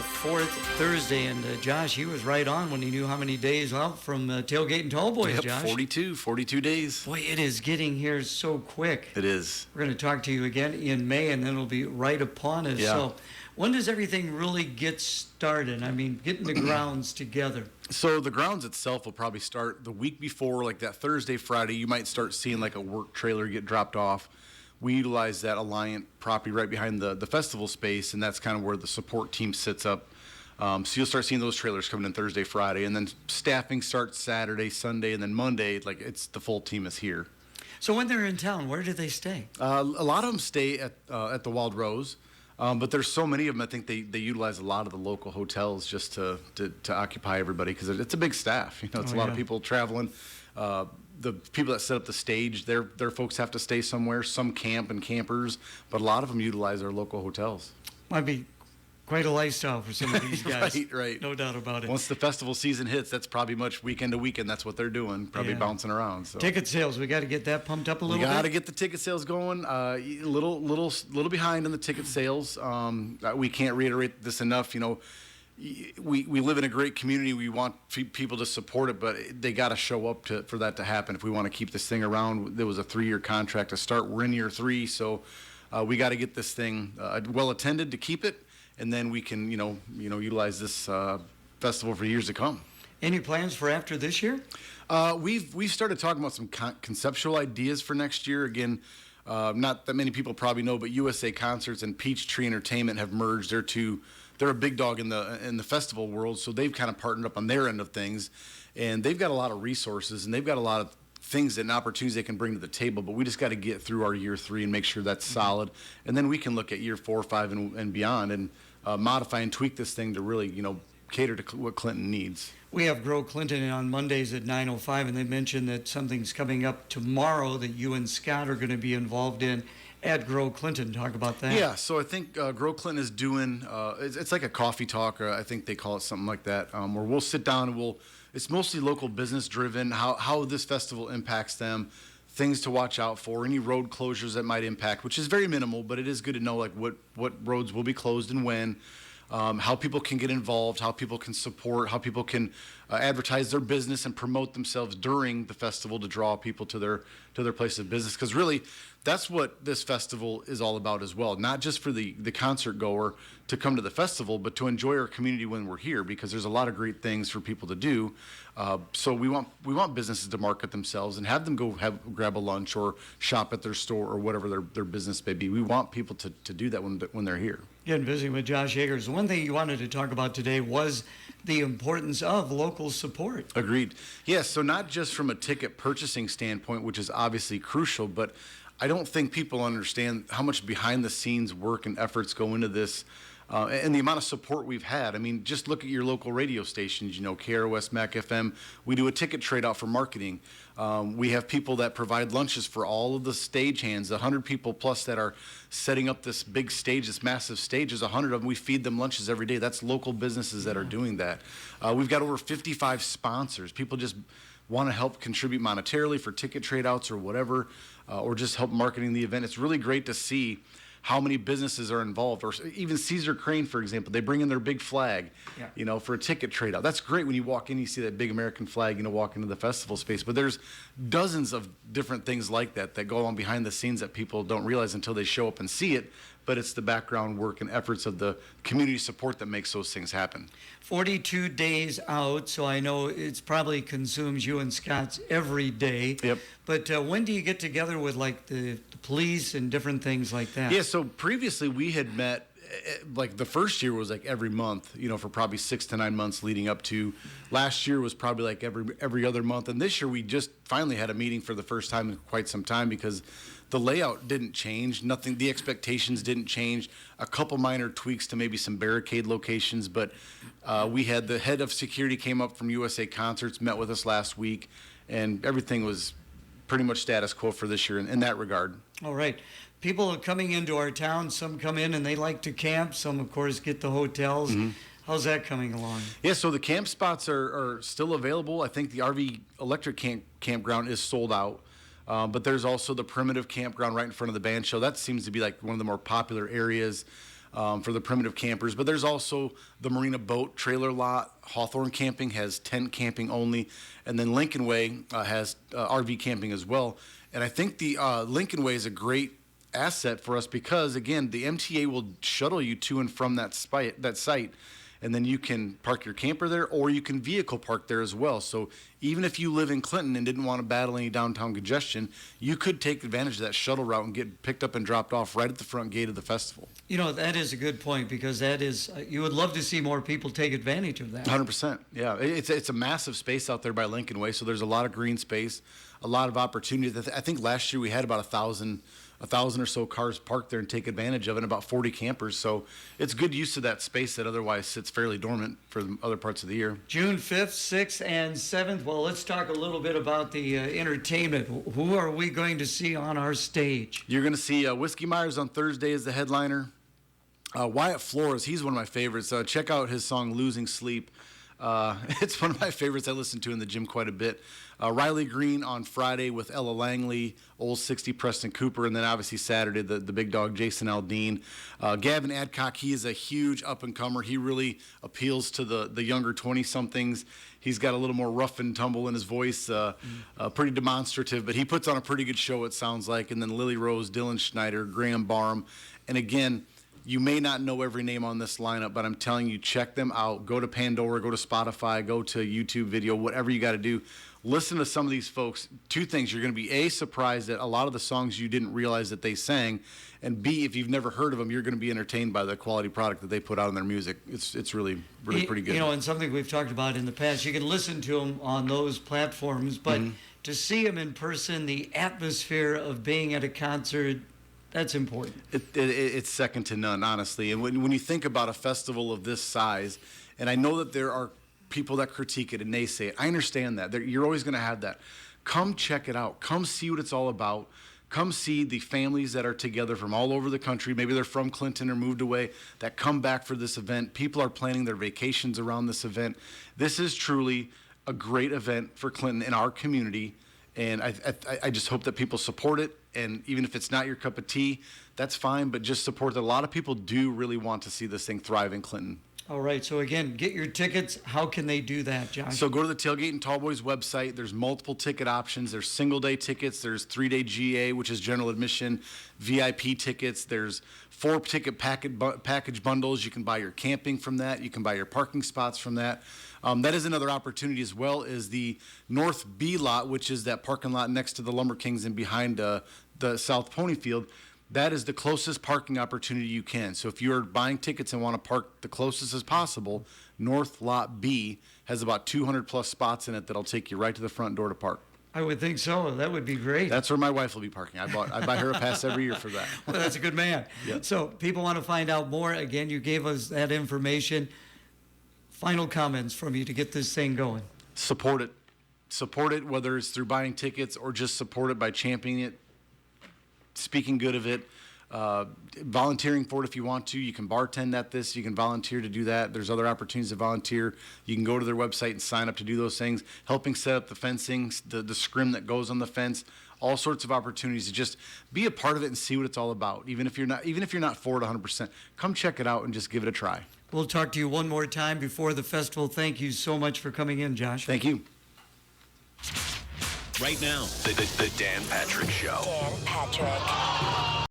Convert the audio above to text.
fourth Thursday, and Josh, he was right on when he knew how many days out from Tailgate and Tallboys, Yep, Josh. 42 days. Boy, it is getting here so quick. It is. We're going to talk to you again in May, and then it'll be right upon us. Yeah. So when does everything really get started? I mean, getting the grounds together. So the grounds itself will probably start the week before, like that Thursday, Friday. You might start seeing like a work trailer get dropped off. We utilize that Alliant property right behind the festival space, and that's kind of where the support team sits up. So you'll start seeing those trailers coming in Thursday, Friday, and then staffing starts Saturday, Sunday, and then Monday. Like it's the full team is here. So when they're in town, where do they stay? A lot of them stay at the Wild Rose, but there's so many of them. I think they utilize a lot of the local hotels just to occupy everybody because it's a big staff. You know, it's a lot of people traveling. The people that set up the stage, their folks have to stay somewhere. Some camp and campers, but a lot of them utilize our local hotels. Might be quite a lifestyle for some of these guys. Right. No doubt about it. Once the festival season hits, that's probably much weekend to weekend. That's what they're doing, probably bouncing around. So. Ticket sales, we got to get that pumped up a little bit. We got to get the ticket sales going. Little behind on the ticket sales. We can't reiterate this enough. You know, we live in a great community. We want people to support it, but they got to show up for that to happen. If we want to keep this thing around, there was a 3-year contract to start. We're in year 3, so we got to get this thing well attended to keep it, and then we can utilize this festival for years to come. Any plans for after this year? We've started talking about some conceptual ideas for next year. Again, not that many people probably know, but USA Concerts and Peachtree Entertainment have merged. They're a big dog in the festival world, so they've kind of partnered up on their end of things, and they've got a lot of resources and they've got a lot of things and opportunities they can bring to the table. But we just got to get through our year 3 and make sure that's solid, and then we can look at year 4, 5, and beyond, and modify and tweak this thing to really cater to what Clinton needs. We have Grow Clinton on Mondays at 9:05, and they mentioned that something's coming up tomorrow that you and Scott are going to be involved in at Grow Clinton. Talk about that. Yeah, so I think Grow Clinton is doing, it's like a coffee talk, or I think they call it something like that, where we'll sit down and it's mostly local business driven, how this festival impacts them, things to watch out for, any road closures that might impact, which is very minimal, but it is good to know like what roads will be closed and when. How people can get involved, how people can support, how people can advertise their business and promote themselves during the festival to draw people to their place of business. Because really, that's what this festival is all about as well. Not just for the concert goer to come to the festival, but to enjoy our community when we're here, because there's a lot of great things for people to do. So we want businesses to market themselves and have them go grab a lunch or shop at their store or whatever their business may be. We want people to do that when they're here. Again, visiting with Josh Yeagers. One thing you wanted to talk about today was the importance of local support. Agreed. Yes, so not just from a ticket purchasing standpoint, which is obviously crucial, but I don't think people understand how much behind the scenes work and efforts go into this. And the amount of support we've had. I mean, just look at your local radio stations, KROS, MAC FM. We do a ticket trade out for marketing. We have people that provide lunches for all of the stagehands, 100 people plus that are setting up this big stage, this massive stage. There's 100 of them. We feed them lunches every day. That's local businesses that are doing that. We've got over 55 sponsors. People just want to help contribute monetarily for ticket trade outs or whatever, or just help marketing the event. It's really great to see how many businesses are involved, or even Caesar Crane, for example. They bring in their big flag, for a ticket trade out. That's great when you walk in, you see that big American flag, walk into the festival space. But there's dozens of different things like that go on behind the scenes that people don't realize until they show up and see it. But it's the background work and efforts of the community support that makes those things happen. 42 days out, so I know it's probably consumes you and Scott's every day. Yep. But when do you get together with like the police and different things like that? Yeah, so previously we had met, like the first year was like every month, for probably 6 to 9 months leading up to. Last year was probably like every other month. And this year we just finally had a meeting for the first time in quite some time because the layout didn't change. Nothing, the expectations didn't change. A couple minor tweaks to maybe some barricade locations, but we had the head of security came up from USA Concerts, met with us last week, and everything was pretty much status quo for this year in that regard. All right. People are coming into our town. Some come in and they like to camp. Some, of course, get the hotels. Mm-hmm. How's that coming along? Yeah, so the camp spots are still available. I think the RV electric campground is sold out. But there's also the primitive campground right in front of the band show. That seems to be like one of the more popular areas. for the primitive campers. But there's also the Marina Boat Trailer Lot. Hawthorne Camping has tent camping only. And then Lincoln Way has RV camping as well. And I think the Lincoln Way is a great asset for us because, again, the MTA will shuttle you to and from that site. And then you can park your camper there, or you can vehicle park there as well. So even if you live in Clinton and didn't want to battle any downtown congestion, you could take advantage of that shuttle route and get picked up and dropped off right at the front gate of the festival. You know, that is a good point, because that is, you would love to see more people take advantage of that. 100%. Yeah, it's a massive space out there by Lincoln Way, so there's a lot of green space, a lot of opportunities. I think last year we had about 1,000 or so cars parked there and take advantage of it, and about 40 campers. So it's good use of that space that otherwise sits fairly dormant for the other parts of the year. June 5th, 6th, and 7th. Well, let's talk a little bit about the entertainment. Who are we going to see on our stage? You're going to see Whiskey Myers on Thursday as the headliner. Wyatt Flores, he's one of my favorites. Check out his song Losing Sleep. It's one of my favorites. I listen to in the gym quite a bit. Riley Green on Friday with Ella Langley, Old 60 Preston Cooper, and then obviously Saturday the big dog Jason Aldean. Gavin Adcock, he is a huge up-and-comer. He really appeals to the younger 20-somethings. He's got a little more rough and tumble in his voice, pretty demonstrative, but he puts on a pretty good show, it sounds like. And then Lily Rose, Dylan Schneider, Graham Barham. And again, you may not know every name on this lineup, but I'm telling you, check them out. Go to Pandora, go to Spotify, go to YouTube video, whatever you got to do. Listen to some of these folks. Two things. You're going to be, A, surprised at a lot of the songs you didn't realize that they sang, and B, if you've never heard of them, you're going to be entertained by the quality product that they put out in their music. It's really pretty good. You know, and something we've talked about in the past, you can listen to them on those platforms, but to see them in person, the atmosphere of being at a concert, that's important. It's second to none, honestly. And when you think about a festival of this size, and I know that there are people that critique it and naysay it, I understand that. You're always going to have that. Come check it out. Come see what it's all about. Come see the families that are together from all over the country. Maybe they're from Clinton or moved away that come back for this event. People are planning their vacations around this event. This is truly a great event for Clinton and our community. And I just hope that people support it. And even if it's not your cup of tea, that's fine. But just support that. A lot of people do really want to see this thing thrive in Clinton. All right. So, again, get your tickets. How can they do that, Josh? So go to the Tailgate and Tallboys website. There's multiple ticket options. There's single-day tickets. There's 3-day GA, which is general admission, VIP tickets. There's 4-ticket package bundles. You can buy your camping from that. You can buy your parking spots from that. That is another opportunity as well, is the North B lot, which is that parking lot next to the Lumber Kings and behind the South Pony Field. That is the closest parking opportunity you can. So if you're buying tickets and want to park the closest as possible, North Lot B has about 200 plus spots in it that'll take you right to the front door to park. I would think so. That would be great. That's where my wife will be parking. I buy her a pass every year for that. Well, that's a good man. Yep. So people want to find out more. Again, you gave us that information. Final comments from you to get this thing going. Support it. Support it, whether it's through buying tickets or just support it by championing it, speaking good of it, volunteering for it if you want to. You can bartend at this. You can volunteer to do that. There's other opportunities to volunteer. You can go to their website and sign up to do those things, helping set up the fencing, the scrim that goes on the fence, all sorts of opportunities to just be a part of it and see what it's all about. Even if you're not for it 100%, come check it out and just give it a try. We'll talk to you one more time before the festival. Thank you so much for coming in, Josh. Thank you. Right now, the Dan Patrick Show. Dan Patrick.